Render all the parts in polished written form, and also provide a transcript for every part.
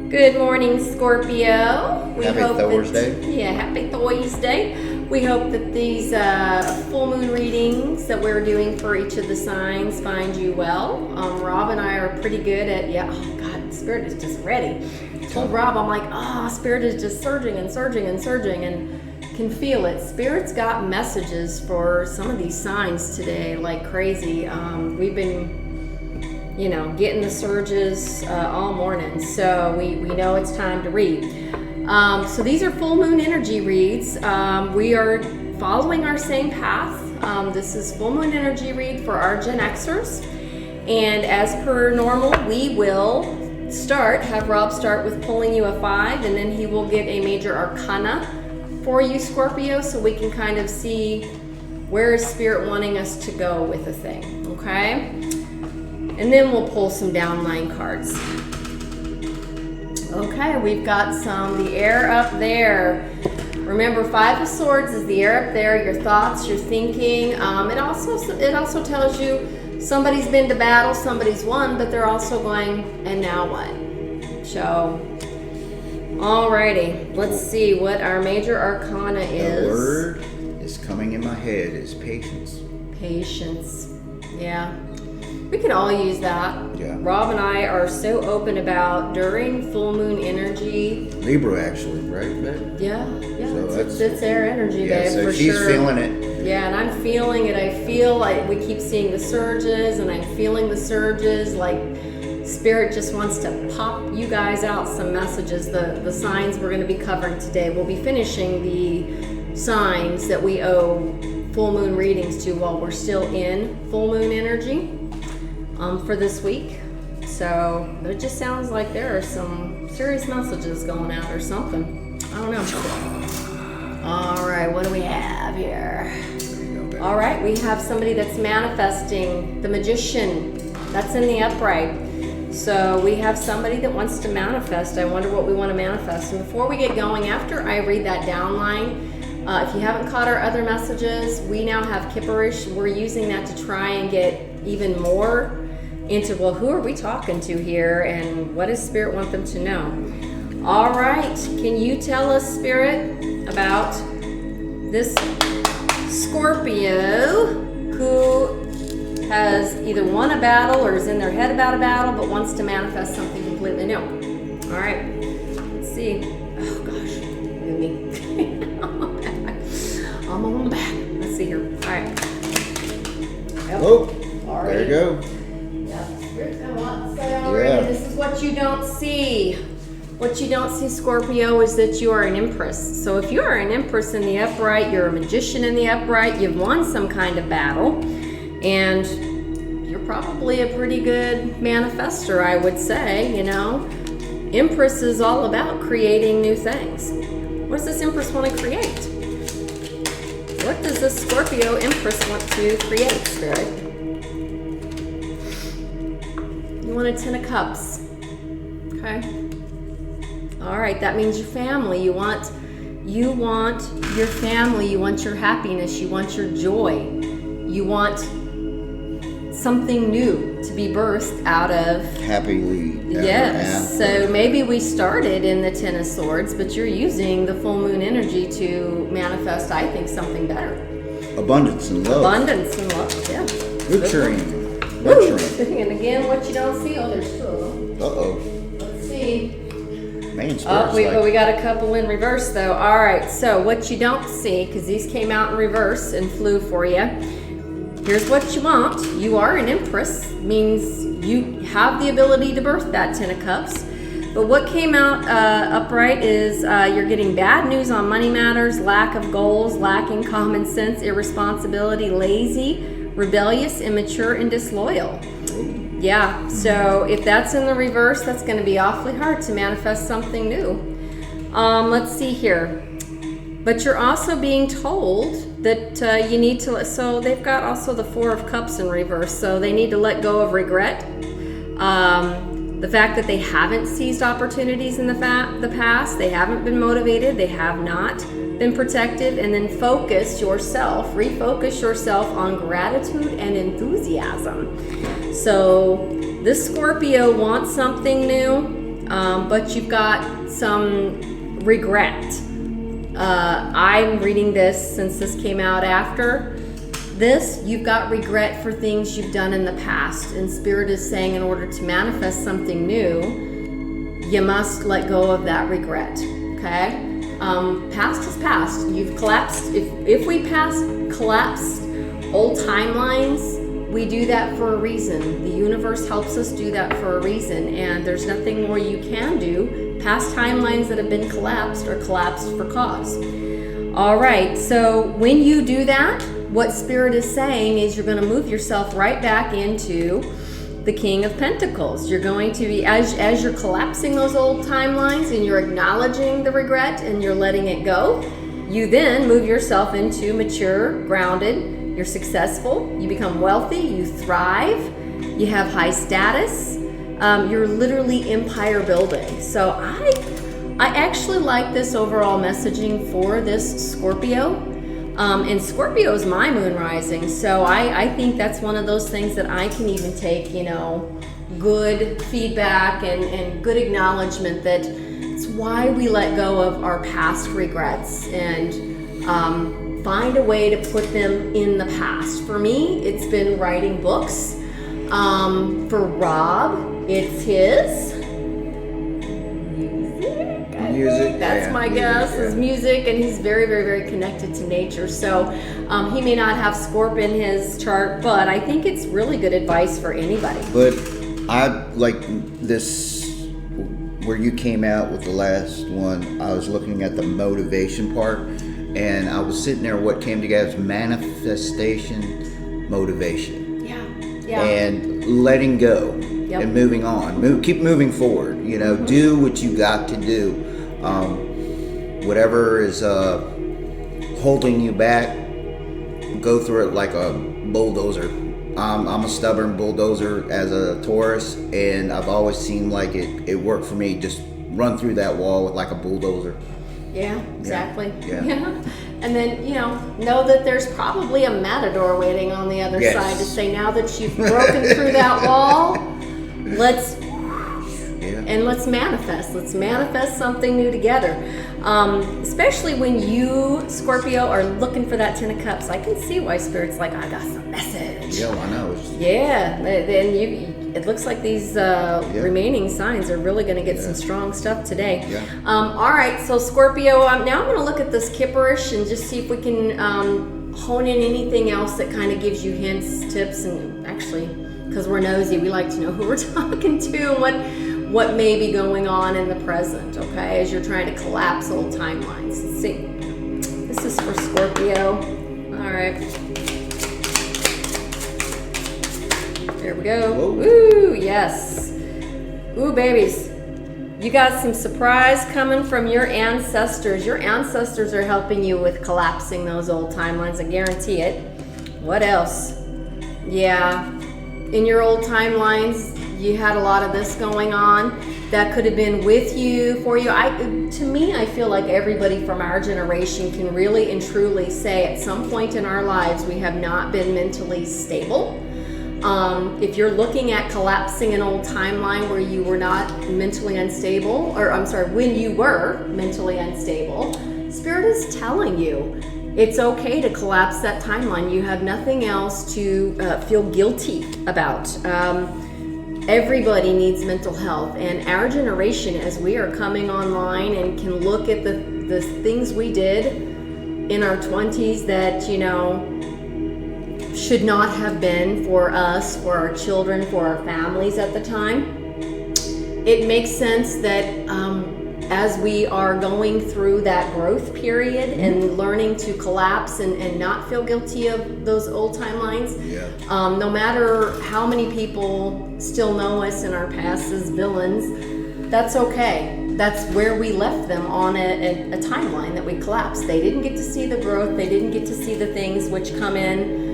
Good morning, Scorpio. Happy Thursday. Happy Thursday. We hope that these full moon readings that we're doing for each of the signs find you well. Rob and I are pretty good at, oh God, Spirit is just ready. I told Rob, I'm like, Spirit is just surging and surging and surging and can feel it. Spirit's got messages for some of these signs today like crazy. We've been getting the surges all morning, so we know it's time to read. So these are full moon energy reads. We are following our same path. This is full moon energy read for our Gen Xers, and as per normal, we will have Rob start with pulling you a 5, and then he will get a major arcana for you, Scorpio, so we can kind of see where is Spirit wanting us to go with a thing, okay? And then we'll pull some downline cards. Okay, we've got the air up there. Remember, 5 of Swords is the air up there, your thoughts, your thinking. It also tells you somebody's been to battle, somebody's won, but they're also going, and now what? So, alrighty, let's see what our major arcana is. The word is coming in my head is patience. Patience, yeah. We can all use that. Yeah. Rob and I are so open about during full moon energy. Libra, actually, right, babe? Yeah. So it's air energy, babe, so for she's sure. feeling it. Yeah, and I'm feeling it. I feel like we keep seeing the surges, and I'm feeling the surges. Like Spirit just wants to pop you guys out some messages. The signs we're going to be covering today. We'll be finishing the signs that we owe full moon readings to while we're still in full moon energy. For this week. So it just sounds like there are some serious messages going out or something. I don't know. All right, what do we have here? All right, we have somebody that's manifesting, the Magician. That's in the upright. So we have somebody that wants to manifest. I wonder what we want to manifest. And before we get going, after I read that downline, if you haven't caught our other messages, we now have Kipperish. We're using that to try and get even more into, well, who are we talking to here and what does Spirit want them to know? All right, can you tell us, Spirit, about this Scorpio who has either won a battle or is in their head about a battle but wants to manifest something completely new? All right, let's see. Oh gosh, look me. I'm on the back. Let's see here. All right. Yep. Oh, there you go. Already, this is what you don't see. What you don't see, Scorpio, is that you are an Empress. So if you are an Empress in the upright, you're a Magician in the upright, you've won some kind of battle, and you're probably a pretty good manifester, I would say, Empress is all about creating new things. What does this Empress want to create? What does this Scorpio Empress want to create, Spirit? You want a 10 of Cups. Okay. All right, that means your family. You want your family. You want your happiness. You want your joy. You want something new to be birthed out of. Happily. Yes. So maybe we started in the 10 of Swords, but you're using the full moon energy to manifest, I think, something better. Abundance and love. Abundance and love, yeah. Nurturing. And again, what you don't see, there's 2 of them. Uh-oh. Let's see. Man, but we got a couple in reverse, though. All right, so what you don't see, because these came out in reverse and flew for you. Here's what you want. You are an Empress, means you have the ability to birth that 10 of Cups. But what came out upright is you're getting bad news on money matters, lack of goals, lacking common sense, irresponsibility, lazy, rebellious, immature, and disloyal. Yeah, so if that's in the reverse, that's going to be awfully hard to manifest something new. Let's see here. But you're also being told that you need to, so they've got also the 4 of Cups in reverse, so they need to let go of regret. The fact that they haven't seized opportunities in the past, they haven't been motivated, they have not been protective, and then refocus yourself on gratitude and enthusiasm. So this Scorpio wants something new. but you've got some regret. I'm reading this since this came out after this. You've got regret for things you've done in the past, and Spirit is saying in order to manifest something new, you must let go of that regret. Okay? Past is past. You've collapsed. If we collapsed old timelines, we do that for a reason. The universe helps us do that for a reason, and there's nothing more you can do. Past timelines that have been collapsed are collapsed for cause. All right, so when you do that, what Spirit is saying is you're going to move yourself right back into the King of Pentacles. You're going to be, as you're collapsing those old timelines and you're acknowledging the regret and you're letting it go, you then move yourself into mature, grounded, you're successful, you become wealthy, you thrive, you have high status, you're literally empire building. So I actually like this overall messaging for this Scorpio. And Scorpio is my moon rising, so I think that's one of those things that I can even take, good feedback and good acknowledgement that it's why we let go of our past regrets and find a way to put them in the past. For me, it's been writing books. For Rob, it's his music. That's my guess, is music, and he's very, very, very connected to nature. So he may not have Scorp in his chart, but I think it's really good advice for anybody. But I like this, where you came out with the last one, I was looking at the motivation part, and I was sitting there, what came together is manifestation, motivation. Yeah. And letting go. Yep. And moving on. Keep moving forward. Do what you got to do. Whatever is holding you back, go through it like a bulldozer. I'm a stubborn bulldozer as a Taurus, and I've always seemed like it worked for me. Just run through that wall with like a bulldozer. Yeah, exactly. Yeah. And then, know that there's probably a matador waiting on the other side to say, now that you've broken through that wall, let's manifest. Let's manifest something new together. Especially when you, Scorpio, are looking for that 10 of Cups. I can see why Spirit's like, I got some message. Yeah, I know. Yeah, then it looks like these remaining signs are really going to get some strong stuff today. Yeah. All right, so Scorpio, now I'm going to look at this Kipperish and just see if we can hone in anything else that kind of gives you hints, tips, and actually, because we're nosy, we like to know who we're talking to and what may be going on in the present, okay, as you're trying to collapse old timelines. Let's see. This is for Scorpio. All right. There we go. Whoa. Ooh, yes. Ooh, babies. You got some surprise coming from your ancestors. Your ancestors are helping you with collapsing those old timelines. I guarantee it. What else? Yeah. In your old timelines, you had a lot of this going on. That could have been with you, for you. To me, I feel like everybody from our generation can really and truly say at some point in our lives we have not been mentally stable. If you're looking at collapsing an old timeline where you were not mentally unstable, when you were mentally unstable, Spirit is telling you it's okay to collapse that timeline. You have nothing else to feel guilty about. Everybody needs mental health, and our generation, as we are coming online and can look at the things we did in our 20s that, should not have been for us, for our children, for our families at the time, it makes sense that as we are going through that growth period and learning to collapse and not feel guilty of those old timelines, no matter how many people still know us in our past as villains, that's okay. That's where we left them on a timeline that we collapsed. They didn't get to see the growth. They didn't get to see the things which come in,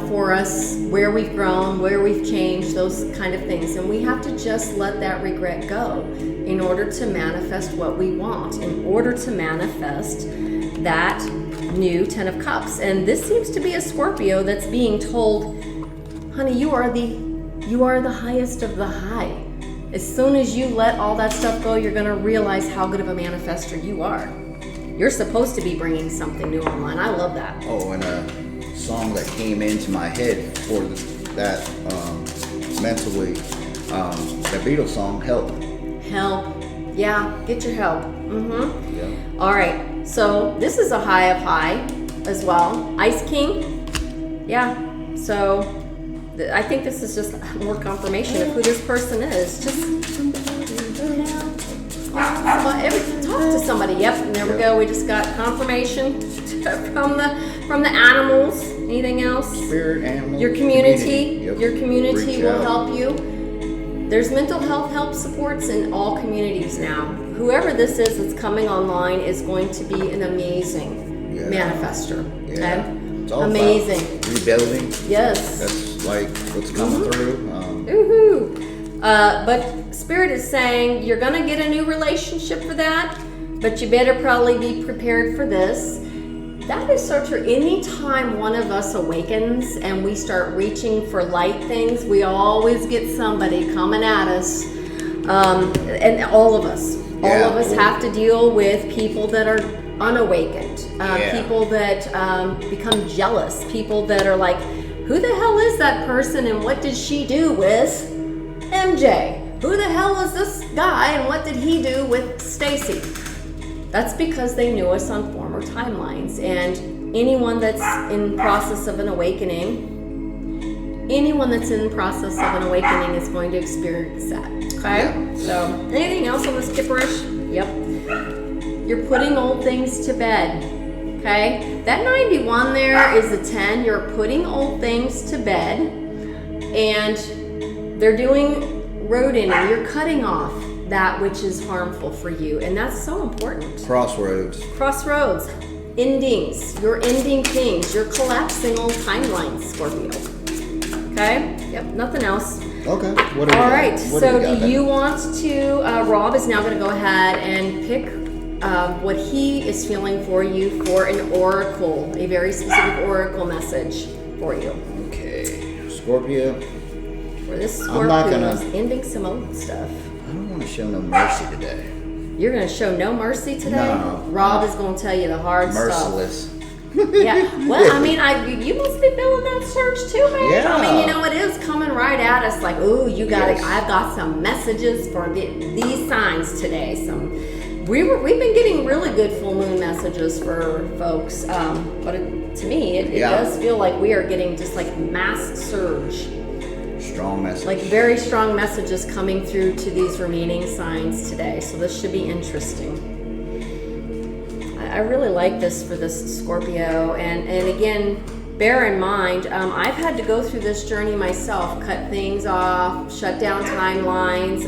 for us, where we've grown, where we've changed, those kind of things. And we have to just let that regret go in order to manifest what we want, in order to manifest that new 10 of Cups. And this seems to be a Scorpio that's being told, honey, you are the highest of the high. As soon as you let all that stuff go, you're going to realize how good of a manifester you are. You're supposed to be bringing something new online. I love that. Oh, and a song that came into my head for that mentally, the Beatles song, Help. Help. Yeah, get your help. Yeah. All right, so this is a high of high as well. Ice King. Yeah, so I think this is just more confirmation of who this person is. Just talk to somebody. Yep, and there we go. We just got confirmation from the animals. Anything else? Spirit, animals. Your community. Yep. Your community Reach will out. help you. There's mental health help supports in all communities now. Whoever this is that's coming online is going to be an amazing manifester. Yeah. Okay? It's all Amazing. about rebuilding. Yes. That's like what's coming through. Woohoo! But Spirit is saying you're gonna get a new relationship for that, but you better probably be prepared for this. That is so true. Anytime one of us awakens and we start reaching for light things, we always get somebody coming at us. And all of us have to deal with people that are unawakened, people that become jealous, people that are like, who the hell is that person and what did she do with MJ? Who the hell is this guy and what did he do with Stacy? That's because they knew us on former timelines. And anyone that's in process of an awakening, is going to experience that. Okay? Yeah. So, anything else on this gibberish? Yep. You're putting old things to bed. Okay? That 91 there is a 10. You're putting old things to bed. And they're doing road ending. You're cutting off that which is harmful for you. And that's so important. Crossroads. Endings. You're ending things. You're collapsing old timelines, Scorpio. Okay? Yep, nothing else. Okay. All right, so do you want to, Rob is now going to go ahead and pick what he is feeling for you for an oracle, a very specific oracle message for you. Okay. Scorpio. For this Scorpio is ending some old stuff. I don't want to show no mercy today. You're going to show no mercy today? No. Rob is going to tell you the hard Merciless. stuff. Yeah, well, I mean, you must be feeling that surge too, man. Yeah. I mean, it is coming right at us like, ooh, you got it. Yes. I've got some messages for these signs today. We've been getting really good full moon messages for folks, but to me, it does feel like we are getting just like mass surge. Strong message. Like very strong messages coming through to these remaining signs today. So this should be interesting. I really like this for this Scorpio, and again, bear in mind, I've had to go through this journey myself, cut things off, shut down timelines,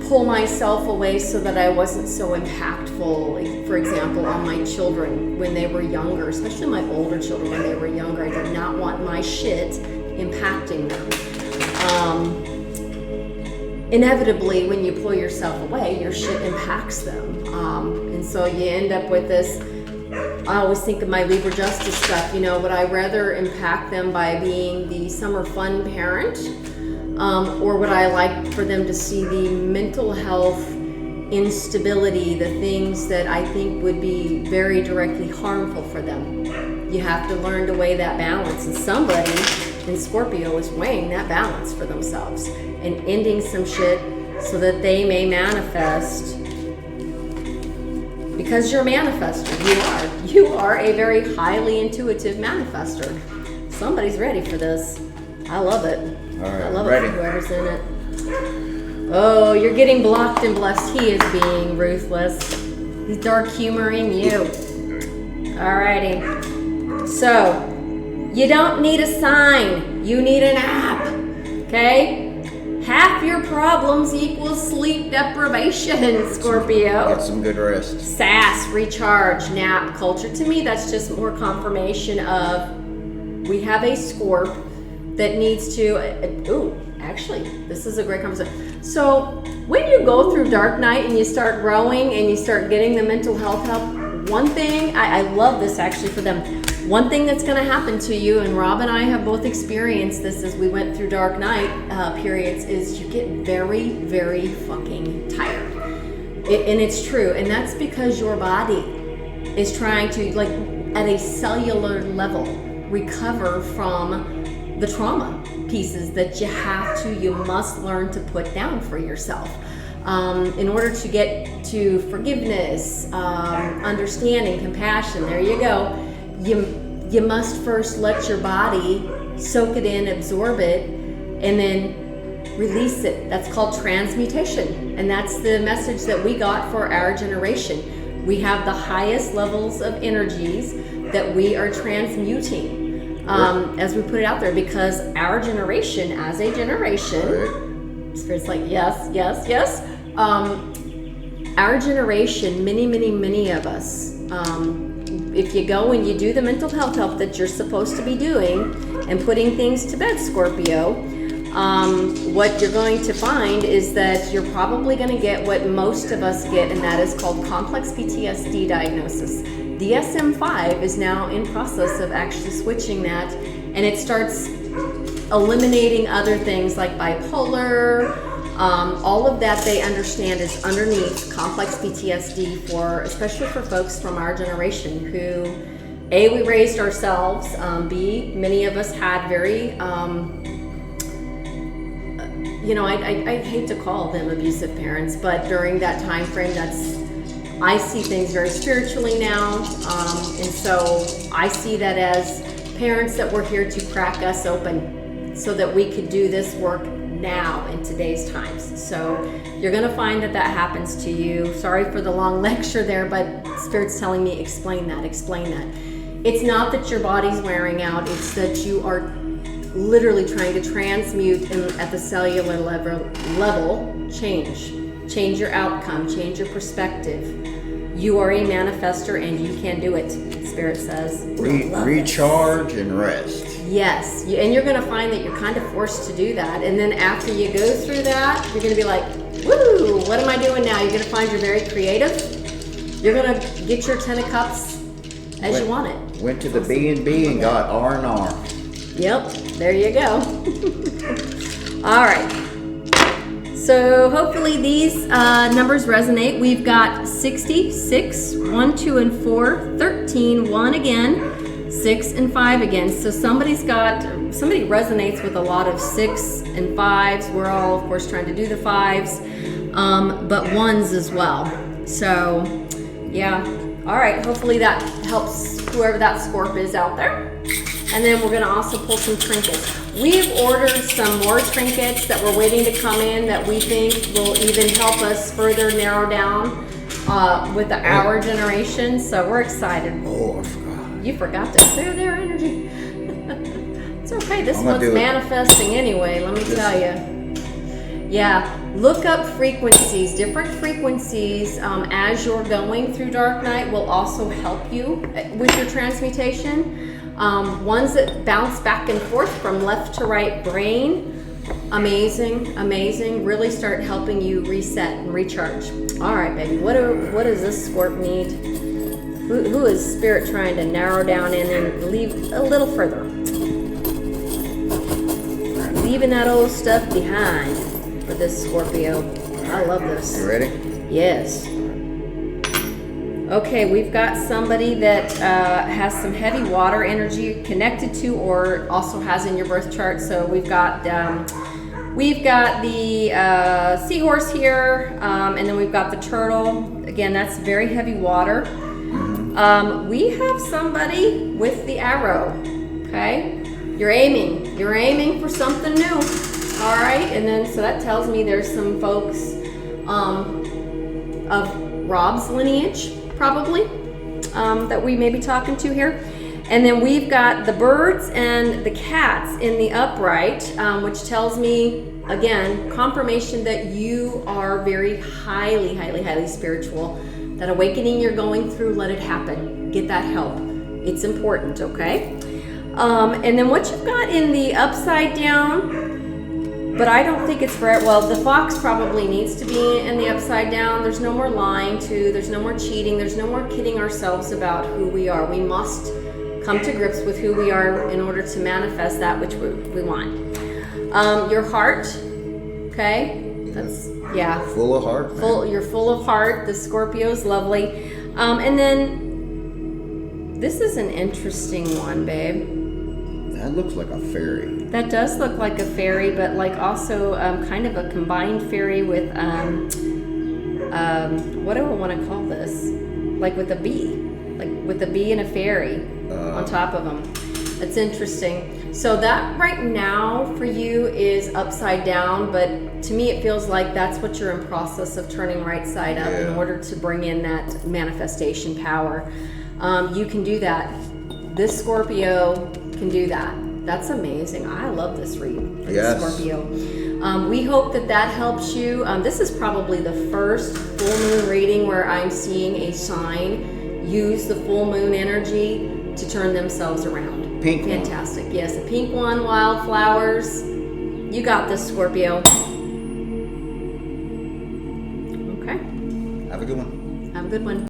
pull myself away so that I wasn't so impactful, like, for example, on my children when they were younger, especially my older children when they were younger. I did not want my shit impacting them. Inevitably, when you pull yourself away, your shit impacts them. And so you end up with this, I always think of my Libra Justice stuff, would I rather impact them by being the summer fun parent? Or would I like for them to see the mental health instability, the things that I think would be very directly harmful for them? You have to learn to weigh that balance. And somebody in Scorpio is weighing that balance for themselves and ending some shit so that they may manifest. Because you're a manifester. You are a very highly intuitive manifester. Somebody's ready for this. I love it. All right, I love ready. it for whoever's in it. Oh, you're getting blocked and blessed. He is being ruthless. He's dark humoring you. Alrighty. So, you don't need a sign. You need an app. Okay? Half your problems equals sleep deprivation, Scorpio. Get some good rest. SAS, recharge, nap culture. To me, that's just more confirmation of we have a Scorp that needs to, actually, this is a great conversation. So when you go through dark night and you start growing and you start getting the mental health help, one thing, I love this actually for them. One thing that's going to happen to you, and Rob and I have both experienced this as we went through dark night periods, is you get very, very fucking tired. And it's true. And that's because your body is trying to, like, at a cellular level, recover from the trauma pieces that you must learn to put down for yourself. In order to get to forgiveness, understanding, compassion, there you go. You must first let your body soak it in, absorb it, and then release it. That's called transmutation. And that's the message that we got for our generation. We have the highest levels of energies that we are transmuting as we put it out there, because our generation, as a generation, Spirit's like, yes, yes, yes. Our generation, many of us, if you go and you do the mental health help that you're supposed to be doing and putting things to bed, Scorpio, what you're going to find is that you're probably going to get what most of us get, and that is called complex PTSD diagnosis. DSM-5 is now in process of actually switching that, and it starts eliminating other things like bipolar. All of that they understand is underneath complex PTSD, especially for folks from our generation who, A, we raised ourselves, B, many of us had very, I hate to call them abusive parents, but during that time frame, I see things very spiritually now, and so I see that as parents that were here to crack us open so that we could do this work now in today's times. So you're going to find that happens to you. Sorry for the long lecture there, but Spirit's telling me explain that. It's not that your body's wearing out, it's that you are literally trying to transmute at the cellular level, change your outcome, change your perspective. You are a manifester and you can do it, Spirit says. Recharge and rest. Yes, and you're going to find that you're kind of forced to do that. And then after you go through that, you're going to be like, woo, what am I doing now? You're going to find you're very creative. You're going to get your 10 of cups as you want it. Went to the B&B and got R&R. Yep, there you go. All right. So hopefully these numbers resonate. We've got 60, 6, 1, 2, and 4, 13, 1 again, 6 and 5 again. So somebody resonates with a lot of 6 and 5s. We're all, of course, trying to do the 5s, but 1s as well. So, yeah. All right, hopefully that helps whoever that Scorp is out there. And then we're going to also pull some trinkets. We've ordered some more trinkets that we're waiting to come in that we think will even help us further narrow down with our generation. So we're excited. Oh, I forgot. You forgot to clear their energy. It's okay. This one's manifesting anyway, let me tell you. Yeah, look up frequencies. Different frequencies as you're going through dark night will also help you with your transmutation. Ones that bounce back and forth from left to right brain, amazing, really start helping you reset and recharge. All right, baby, what does this Scorp need? Who is Spirit trying to narrow down in and leave a little further? Leaving that old stuff behind for this Scorpio. I love this. You ready? Yes. Okay, we've got somebody that has some heavy water energy connected to, or also has in your birth chart. So we've got the seahorse here, and then we've got the turtle. Again, that's very heavy water. We have somebody with the arrow. Okay, you're aiming for something new. All right, and then so that tells me there's some folks of Rob's lineage, probably, that we may be talking to here. And then we've got the birds and the cats in the upright, which tells me, again, confirmation that you are very highly spiritual. That awakening you're going through, let it happen. Get that help. It's important, okay? And then what you've got in the upside down, but I don't think it's the fox probably needs to be in the upside down. There's no more lying to, there's no more cheating, there's no more kidding ourselves about who we are. We must come to grips with who we are in order to manifest that which we want. Your heart, okay? That's, yeah. Full of heart. You're full of heart. The Scorpio's lovely. And then this is an interesting one, babe. That looks like a fairy. That does look like a fairy, but like also kind of a combined fairy with what do I want to call this? Like with a bee, like with a bee and a fairy on top of them. That's interesting. So that right now for you is upside down, but to me it feels like that's what you're in process of turning right side up in order to bring in that manifestation power. You can do that. This Scorpio can do that. That's amazing. I love this read for the Scorpio. We hope that helps you. This is probably the first full moon reading where I'm seeing a sign use the full moon energy to turn themselves around. Pink Fantastic. One. Yes, the pink one, wildflowers. You got this, Scorpio. Okay. Have a good one. Have a good one.